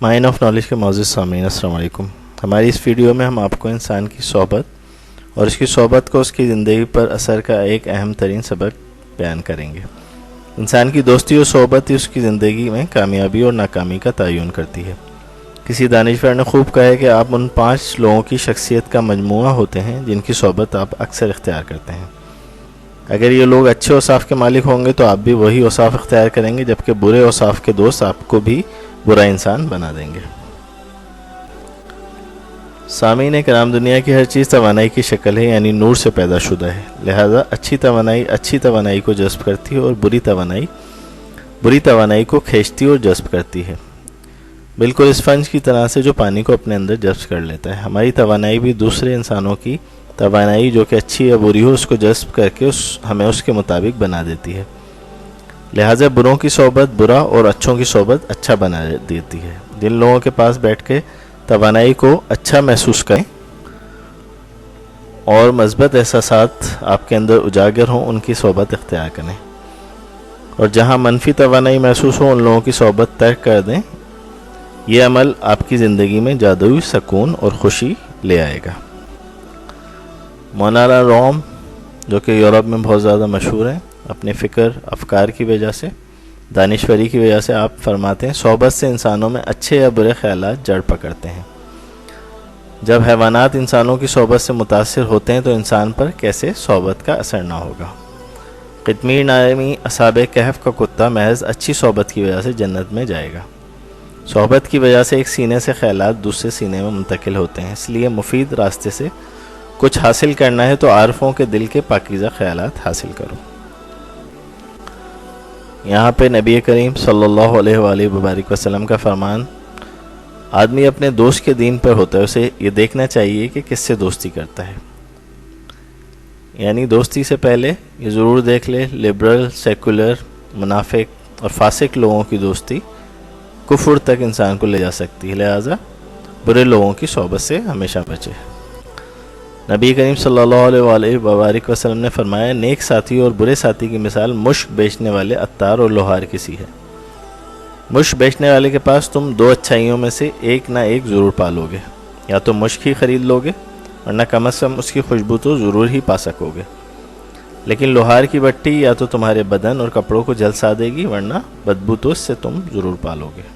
Mine of knowledge کے معزز سامعین السلام علیکم۔ ہماری اس ویڈیو میں ہم آپ کو انسان کی صحبت اور اس کی صحبت کو اس کی زندگی پر اثر کا ایک اہم ترین سبق بیان کریں گے۔ انسان کی دوستی اور صحبت ہی اس کی زندگی میں کامیابی اور ناکامی کا تعین کرتی ہے۔ کسی دانشور نے خوب کہا ہے کہ آپ ان 5 لوگوں کی شخصیت کا مجموعہ ہوتے ہیں جن کی صحبت آپ اکثر اختیار کرتے ہیں۔ اگر یہ لوگ اچھے اوصاف کے مالک ہوں گے تو آپ بھی وہی اوصاف اختیار کریں گے، جبکہ برے اوصاف کے دوست آپ کو بھی برا انسان بنا دیں گے۔ سامعین کرام، دنیا کی ہر چیز توانائی کی شکل ہے، یعنی نور سے پیدا شدہ ہے، لہذا اچھی توانائی کو جذب کرتی ہے اور بری توانائی کو کھینچتی اور جذب کرتی ہے، بالکل اس فنج کی طرح سے جو پانی کو اپنے اندر جذب کر لیتا ہے۔ ہماری توانائی بھی دوسرے انسانوں کی توانائی جو کہ اچھی یا بری ہو اس کو جذب کر کے ہمیں اس کے مطابق بنا دیتی ہے، لہٰذا بروں کی صحبت برا اور اچھوں کی صحبت اچھا بنا دیتی ہے۔ جن لوگوں کے پاس بیٹھ کے توانائی کو اچھا محسوس کریں اور مثبت احساسات آپ کے اندر اجاگر ہوں ان کی صحبت اختیار کریں، اور جہاں منفی توانائی محسوس ہو ان لوگوں کی صحبت ترک کر دیں۔ یہ عمل آپ کی زندگی میں جادوئی سکون اور خوشی لے آئے گا۔ مولانا روم جو کہ یورپ میں بہت زیادہ مشہور ہیں اپنے افکار کی وجہ سے، دانشوری کی وجہ سے، آپ فرماتے ہیں صحبت سے انسانوں میں اچھے یا برے خیالات جڑ پکڑتے ہیں۔ جب حیوانات انسانوں کی صحبت سے متاثر ہوتے ہیں تو انسان پر کیسے صحبت کا اثر نہ ہوگا۔ قطمیر نامی اصحاب کہف کا کتا محض اچھی صحبت کی وجہ سے جنت میں جائے گا۔ صحبت کی وجہ سے ایک سینے سے خیالات دوسرے سینے میں منتقل ہوتے ہیں، اس لیے مفید راستے سے کچھ حاصل کرنا ہے تو عارفوں کے دل کے پاکیزہ خیالات حاصل کرو۔ یہاں پہ نبی کریم صلی اللہ علیہ وآلہ وبارک وسلم کا فرمان، آدمی اپنے دوست کے دین پر ہوتا ہے، اسے یہ دیکھنا چاہیے کہ کس سے دوستی کرتا ہے، یعنی دوستی سے پہلے یہ ضرور دیکھ لے لبرل، سیکولر، منافق اور فاسق لوگوں کی دوستی کفر تک انسان کو لے جا سکتی ہے، لہذا برے لوگوں کی صحبت سے ہمیشہ بچے۔ نبی کریم صلی اللہ علیہ وآلہ وبارک وسلم نے فرمایا، نیک ساتھی اور برے ساتھی کی مثال مشک بیچنے والے عطار اور لوہار کی سی ہے۔ مشک بیچنے والے کے پاس تم 2 اچھائیوں میں سے ایک نہ ایک ضرور پالو گے، یا تو مشک ہی خرید لو گے ورنہ کم از کم اس کی خوشبو تو ضرور ہی پا سکو گے، لیکن لوہار کی بٹی یا تو تمہارے بدن اور کپڑوں کو جلسا دے گی ورنہ بدبو تو اس سے تم ضرور پالو گے۔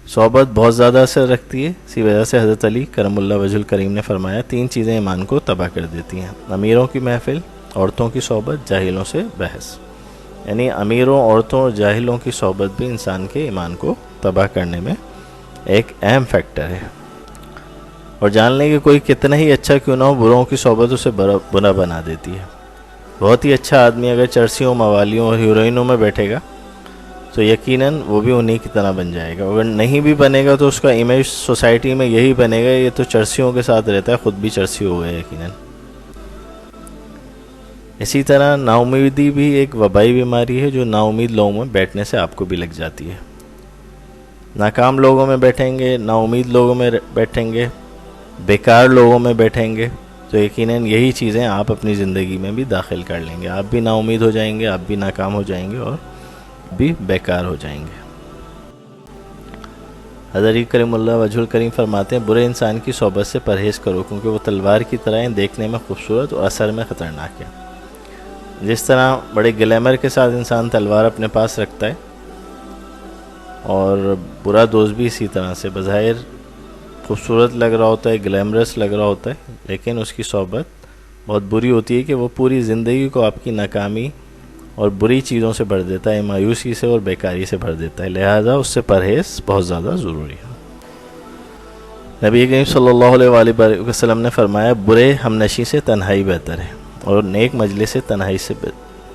صحبت بہت زیادہ اثر رکھتی ہے، اسی وجہ سے حضرت علی کرم اللہ وجہ الکریم نے فرمایا 3 چیزیں ایمان کو تباہ کر دیتی ہیں: امیروں کی محفل، عورتوں کی صحبت، جاہلوں سے بحث۔ یعنی امیروں، عورتوں اور جاہلوں کی صحبت بھی انسان کے ایمان کو تباہ کرنے میں ایک اہم فیکٹر ہے، اور جان لیں کہ کوئی کتنا ہی اچھا کیوں نہ ہو، بروں کی صحبت اسے برا بنا دیتی ہے۔ بہت ہی اچھا آدمی اگر چرسیوں، موالیوں اور ہیروئنوں میں بیٹھے گا تو یقیناً وہ بھی انہی کی طرح بن جائے گا، اگر نہیں بھی بنے گا تو اس کا امیج سوسائٹی میں یہی بنے گا، یہ تو چرسیوں کے ساتھ رہتا ہے، خود بھی چرسی ہو گیا یقیناً۔ اسی طرح نا امیدی بھی ایک وبائی بیماری ہے جو نا امید لوگوں میں بیٹھنے سے آپ کو بھی لگ جاتی ہے۔ ناکام لوگوں میں بیٹھیں گے، نا امید لوگوں میں بیٹھیں گے، بیکار لوگوں میں بیٹھیں گے تو یقیناً یہی چیزیں آپ اپنی زندگی میں بھی داخل کر لیں گے، آپ بھی نا امید ہو جائیں گے، آپ بھی ناکام ہو جائیں گے اور بھی بیکار ہو جائیں گے۔ حضرت کریم اللہ وجہ الکریم فرماتے ہیں، برے انسان کی صحبت سے پرہیز کرو کیونکہ وہ تلوار کی طرح ہیں، دیکھنے میں خوبصورت اور اثر میں خطرناک ہے۔ جس طرح بڑے گلیمر کے ساتھ انسان تلوار اپنے پاس رکھتا ہے، اور برا دوست بھی اسی طرح سے بظاہر خوبصورت لگ رہا ہوتا ہے، گلیمرس لگ رہا ہوتا ہے، لیکن اس کی صحبت بہت بری ہوتی ہے کہ وہ پوری زندگی کو آپ کی ناکامی اور بری چیزوں سے بھر دیتا ہے، مایوسی سے اور بیکاری سے بھر دیتا ہے، لہذا اس سے پرہیز بہت زیادہ ضروری ہے۔ نبی کریم صلی اللہ علیہ وآلہ وسلم نے فرمایا، برے ہمنشی سے تنہائی بہتر ہے اور نیک مجلس سے تنہائی سے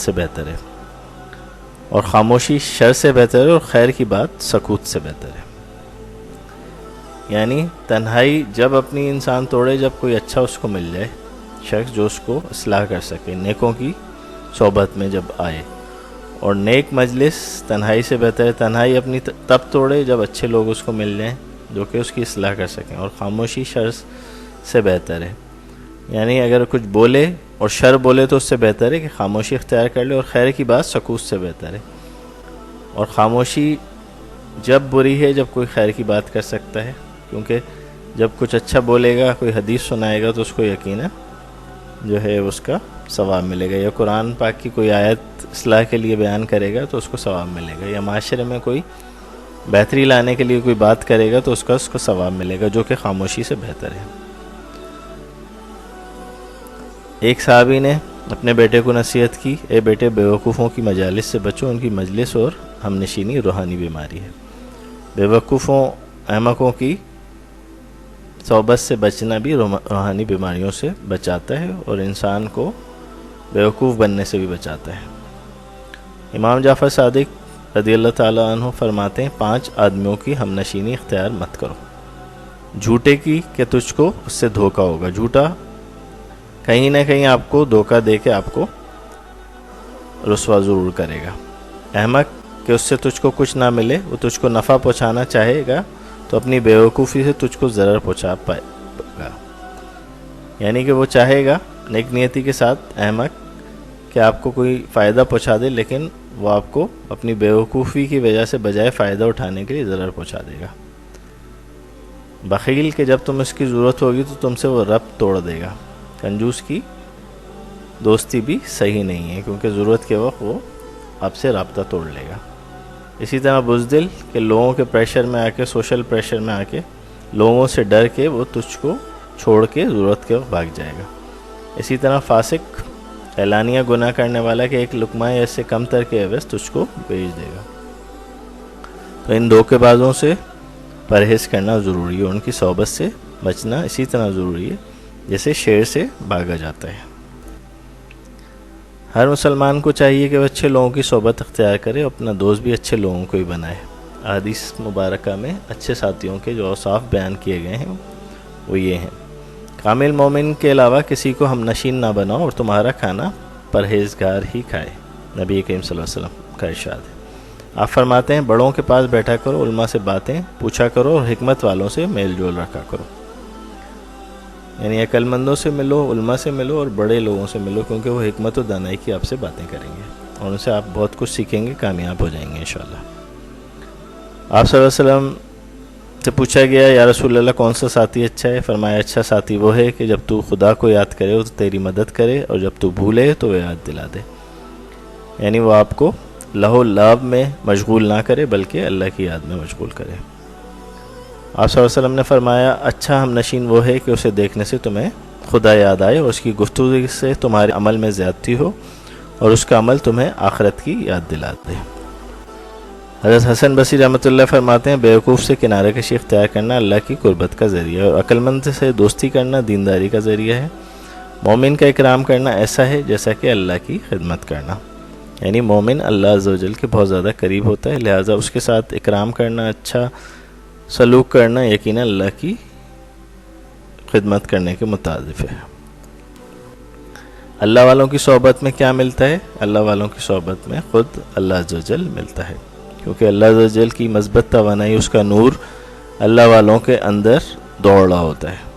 بہتر ہے، اور خاموشی شر سے بہتر ہے اور خیر کی بات سکوت سے بہتر ہے۔ یعنی تنہائی جب اپنی انسان توڑے جب کوئی اچھا اس کو مل جائے، شخص جو اس کو اصلاح کر سکے، نیکوں کی صحبت میں جب آئے، اور نیک مجلس تنہائی سے بہتر ہے۔ تنہائی اپنی تب توڑے جب اچھے لوگ اس کو مل جائیں جو کہ اس کی اصلاح کر سکیں، اور خاموشی شر سے بہتر ہے۔ یعنی اگر کچھ بولے اور شر بولے تو اس سے بہتر ہے کہ خاموشی اختیار کر لے، اور خیر کی بات سکوت سے بہتر ہے۔ اور خاموشی جب بری ہے جب کوئی خیر کی بات کر سکتا ہے، کیونکہ جب کچھ اچھا بولے گا، کوئی حدیث سنائے گا تو اس کو یقیناً جو ہے اس کا ثواب ملے گا، یا قرآن پاک کی کوئی آیت اصلاح کے لیے بیان کرے گا تو اس کو ثواب ملے گا، یا معاشرے میں کوئی بہتری لانے کے لیے کوئی بات کرے گا تو اس کو ثواب ملے گا، جو کہ خاموشی سے بہتر ہے۔ ایک صحابی نے اپنے بیٹے کو نصیحت کی، اے بیٹے بیوقوفوں کی مجالس سے بچو، ان کی مجلس اور ہم نشینی روحانی بیماری ہے۔ بیوقوفوں احمقوں کی صحبت سے بچنا بھی روحانی بیماریوں سے بچاتا ہے اور انسان کو بیوقوف بننے سے بھی بچاتا ہے۔ امام جعفر صادق رضی اللہ تعالیٰ عنہ فرماتے ہیں 5 آدمیوں کی ہم نشینی اختیار مت کرو۔ جھوٹے کی کہ تجھ کو اس سے دھوکہ ہوگا، جھوٹا کہیں نہ کہیں آپ کو دھوکہ دے کے آپ کو رسوا ضرور کرے گا۔ احمق کہ اس سے تجھ کو کچھ نہ ملے، وہ تجھ کو نفع پہنچانا چاہے گا تو اپنی بیوقوفی سے تجھ کو ضرر پہنچا پائے گا، یعنی کہ وہ چاہے گا نیک نیتی کے ساتھ احمق کہ آپ کو کوئی فائدہ پہنچا دے، لیکن وہ آپ کو اپنی بیوقوفی کی وجہ سے بجائے فائدہ اٹھانے کے لیے ضرر پہنچا دے گا۔ بخیل کہ جب تم اس کی ضرورت ہوگی تو تم سے وہ ربط توڑ دے گا۔ کنجوس کی دوستی بھی صحیح نہیں ہے، کیونکہ ضرورت کے وقت وہ آپ سے رابطہ توڑ لے گا۔ اسی طرح بزدل کہ لوگوں کے پریشر میں آ کے، سوشل پریشر میں آ کے، لوگوں سے ڈر کے وہ تجھ کو چھوڑ کے ضرورت کے وقت بھاگ جائے گا۔ اسی طرح فاسق اعلانیہ گناہ کرنے والا کہ ایک لقمہ یا اس سے کم تر کے عوض تجھ کو بھیج دے گا۔ تو ان دھوکے بازوں سے پرہیز کرنا ضروری ہے، ان کی صحبت سے بچنا اسی طرح ضروری ہے جیسے شیر سے بھاگا جاتا ہے۔ ہر مسلمان کو چاہیے کہ وہ اچھے لوگوں کی صحبت اختیار کرے، اپنا دوست بھی اچھے لوگوں کو ہی بنائے۔ حدیث مبارکہ میں اچھے ساتھیوں کے جو اوصاف بیان کیے گئے ہیں وہ یہ ہیں: کامل مومن کے علاوہ کسی کو ہم نشین نہ بناؤ اور تمہارا کھانا پرہیزگار ہی کھائے، نبی کریم صلی اللہ علیہ وسلم کا ارشاد ہے۔ آپ فرماتے ہیں بڑوں کے پاس بیٹھا کرو، علماء سے باتیں پوچھا کرو اور حکمت والوں سے میل جول رکھا کرو، یعنی عقل مندوں سے ملو، علماء سے ملو اور بڑے لوگوں سے ملو، کیونکہ وہ حکمت و دانائی کی آپ سے باتیں کریں گے اور ان سے آپ بہت کچھ سیکھیں گے، کامیاب ہو جائیں گے انشاءاللہ۔ آپ صلی اللہ علیہ وسلم سے پوچھا گیا یا رسول اللہ کون سا ساتھی اچھا ہے؟ فرمایا اچھا ساتھی وہ ہے کہ جب تو خدا کو یاد کرے تو تیری مدد کرے، اور جب تو بھولے تو وہ یاد دلا دے، یعنی وہ آپ کو لہو لعب میں مشغول نہ کرے بلکہ اللہ کی یاد میں مشغول کرے۔ آپ صلی اللہ علیہ وسلم نے فرمایا اچھا ہم نشین وہ ہے کہ اسے دیکھنے سے تمہیں خدا یاد آئے اور اس کی گفتگو سے تمہارے عمل میں زیادتی ہو اور اس کا عمل تمہیں آخرت کی یاد دلا دے۔ حضرت حسن بصری رحمۃ اللہ فرماتے ہیں بیوقوف سے کنارہ کشی اختیار کرنا اللہ کی قربت کا ذریعہ ہے، اور عقل مند سے دوستی کرنا دینداری کا ذریعہ ہے۔ مومن کا اکرام کرنا ایسا ہے جیسا کہ اللہ کی خدمت کرنا، یعنی مومن اللہ عز و جل کے بہت زیادہ قریب ہوتا ہے، لہٰذا اس کے ساتھ اکرام کرنا، اچھا سلوک کرنا یقیناً اللہ کی خدمت کرنے کے مترادف ہے۔ اللہ والوں کی صحبت میں کیا ملتا ہے؟ اللہ والوں کی صحبت میں خود اللہ عز و جل ملتا ہے، کیونکہ اللہ عز و جل کی مثبت توانائی، اس کا نور اللہ والوں کے اندر دوڑ رہا ہوتا ہے۔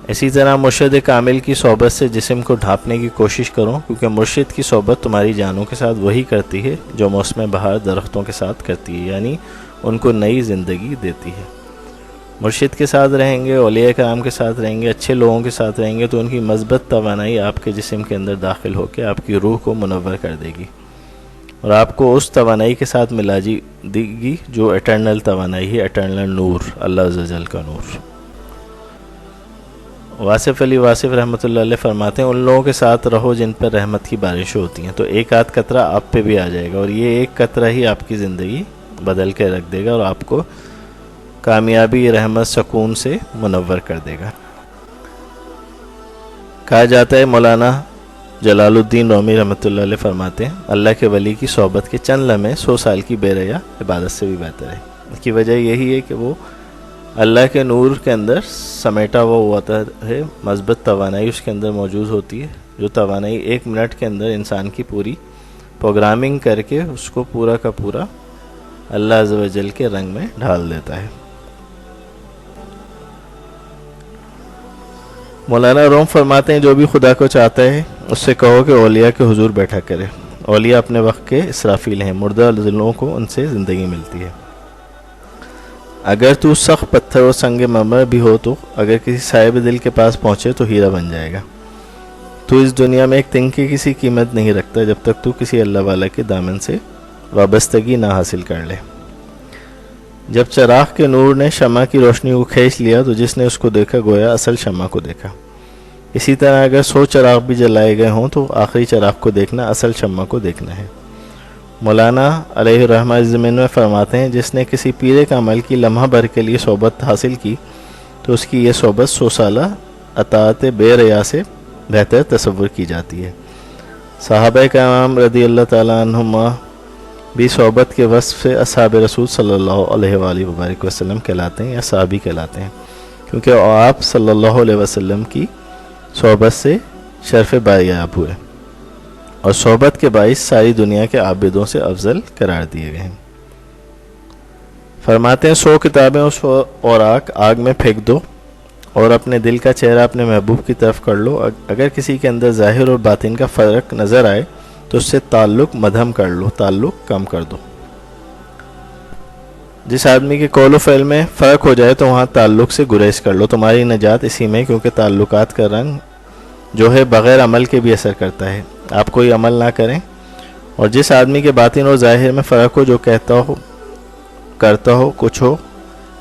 اسی طرح مرشد کامل کی صحبت سے جسم کو ڈھانپنے کی کوشش کرو، کیونکہ مرشد کی صحبت تمہاری جانوں کے ساتھ وہی کرتی ہے جو موسم بہار درختوں کے ساتھ کرتی ہے، یعنی ان کو نئی زندگی دیتی ہے۔ مرشد کے ساتھ رہیں گے، اولیاء کرام کے ساتھ رہیں گے، اچھے لوگوں کے ساتھ رہیں گے تو ان کی مثبت توانائی آپ کے جسم کے اندر داخل ہو کے آپ کی روح کو منور کر دے گی اور آپ کو اس توانائی کے ساتھ ملا دے گی جو اٹرنل توانائی ہے، اٹرنل نور، اللہ عز و جل کا نور۔ واصف علی واصف رحمۃ اللہ علیہ فرماتے ہیں ان لوگوں کے ساتھ رہو جن پر رحمت کی بارشیں ہوتی ہیں، تو ایک آدھ قطرہ آپ پہ بھی آ جائے گا اور یہ ایک قطرہ ہی آپ کی زندگی بدل کے رکھ دے گا اور آپ کو کامیابی، رحمت، سکون سے منور کر دے گا۔ کہا جاتا ہے مولانا جلال الدین رومی رحمۃ اللہ علیہ فرماتے ہیں اللہ کے ولی کی صحبت کے چند لمحے 100 سال کی بے ریا عبادت سے بھی بہتر ہے۔ اس کی وجہ یہی ہے کہ وہ اللہ کے نور کے اندر سمیٹا ہوا ہوتا ہے، مثبت توانائی اس کے اندر موجود ہوتی ہے، جو توانائی 1 منٹ کے اندر انسان کی پوری پروگرامنگ کر کے اس کو پورا کا پورا اللہ عز و جل کے رنگ میں ڈھال دیتا ہے۔ مولانا روم فرماتے ہیں جو بھی خدا کو چاہتا ہے اس سے کہو کہ اولیاء کے حضور بیٹھا کرے، اولیاء اپنے وقت کے اسرافیل ہیں، مردہ دلوں کو ان سے زندگی ملتی ہے۔ اگر تو سخت پتھر اور سنگ مرمر بھی ہو تو اگر کسی صاحب دل کے پاس پہنچے تو ہیرا بن جائے گا۔ تو اس دنیا میں ایک تنگ کی کسی قیمت نہیں رکھتا جب تک تو کسی اللہ والا کے دامن سے وابستگی نہ حاصل کر لے۔ جب چراغ کے نور نے شمع کی روشنی کو کھینچ لیا تو جس نے اس کو دیکھا گویا اصل شمع کو دیکھا۔ اسی طرح اگر 100 چراغ بھی جلائے گئے ہوں تو آخری چراغ کو دیکھنا اصل شمع کو دیکھنا ہے۔ مولانا علیہ الرحمہ زمین میں فرماتے ہیں جس نے کسی پیر کا عمل کی لمحہ بھر کے لیے صحبت حاصل کی تو اس کی یہ صحبت 100 سالہ اطاعت بے ریا سے بہتر تصور کی جاتی ہے۔ صحابہ کرام رضی اللہ تعالیٰ عنہما بھی صحبت کے وصف سے اصحاب رسول صلی اللہ علیہ وآلہ وبارک وسلم کہلاتے ہیں یا صحابی کہلاتے ہیں، کیونکہ آپ صلی اللہ علیہ وسلم کی صحبت سے شرف بایاب ہوئے اور صحبت کے باعث ساری دنیا کے عابدوں سے افضل قرار دیے گئے ہیں۔ فرماتے ہیں 100 کتابیں اور 100 اوراق آگ میں پھینک دو اور اپنے دل کا چہرہ اپنے محبوب کی طرف کر لو، اگر کسی کے اندر ظاہر اور باطن کا فرق نظر آئے تو اس سے تعلق مدھم کر لو، تعلق کم کر دو۔ جس آدمی کے قول و فعل میں فرق ہو جائے تو وہاں تعلق سے گریز کر لو، تمہاری نجات اسی میں، کیونکہ تعلقات کا رنگ جو ہے بغیر عمل کے بھی اثر کرتا ہے۔ آپ کوئی عمل نہ کریں، اور جس آدمی کے باطن اور ظاہر میں فرق ہو، جو کہتا ہو کرتا ہو کچھ ہو،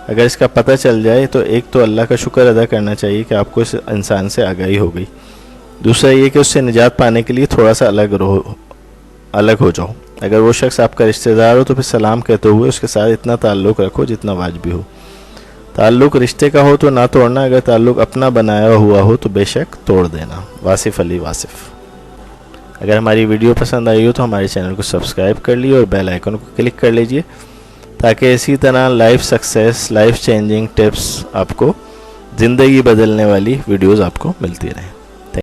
اگر اس کا پتہ چل جائے تو ایک تو اللہ کا شکر ادا کرنا چاہیے کہ آپ کو اس انسان سے آگاہی ہو گئی، دوسرا یہ کہ اس سے نجات پانے کے لیے تھوڑا سا الگ ہو جاؤ۔ اگر وہ شخص آپ کا رشتہ دار ہو تو پھر سلام کہتے ہوئے اس کے ساتھ اتنا تعلق رکھو جتنا واجبی ہو۔ تعلق رشتے کا ہو تو نہ توڑنا، اگر تعلق اپنا بنایا ہوا ہو تو بے شک توڑ دینا۔ واصف علی واصف۔ اگر ہماری ویڈیو پسند آئی ہو تو ہمارے چینل کو سبسکرائب کر لیجیے اور بیل آئیکن کو کلک کر لیجیے تاکہ اسی طرح life success, life changing tips, آپ کو زندگی بدلنے والی ویڈیوز آپ کو ملتی رہیں۔